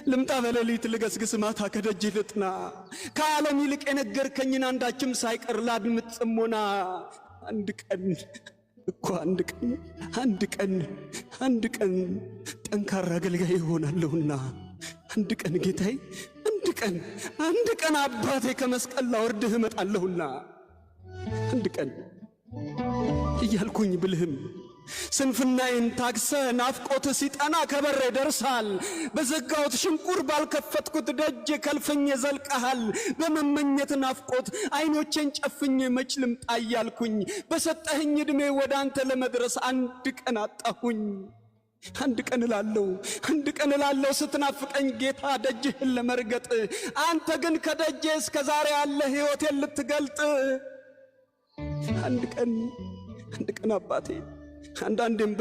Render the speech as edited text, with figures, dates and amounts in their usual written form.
ልምጣ በሌሊት ልገስግስ ማታ ከደጅ ልጥና ከዓለም ይልቅ የነገርከኝን አንዳችም ሳይቀር ላድምጥ ጽሞና አንድ ቀን ጠንካራ አገልጋይ ይሆናለሁና አንድ ቀን ጌታዬ አንድ ቀን አባቴ ከመስቀል ላወርድህ እመጣለሁና አንድ ቀን እያልኩኝ ብልህም ስንፍናዬን ታክሰ ናፍቆት ሲጠና ከበሬ ደርሳል በዘጋሁት ሽንቁር ባልከፈትኩት ደጅ ከልፍኝ ዘልቀሃል በመመኘት ናፍቆት አይኖቼን ጨፍኜ መች ልምጣ እያልኩኝ በሰጠኸኝ ዕድሜ ወደ አንተ ለመድረስ አንድ ቀን አጣሁኝ አንድ ቀን እላለሁ ስትናፍቀኝ ጌታ ደጅህን ለመርገጥ አንተ ግን ከደጄ እስከ ዛሬ ያለ ሕይወቴን ልትገልጥ አንድ ቀን አባቴ አንዳንዴም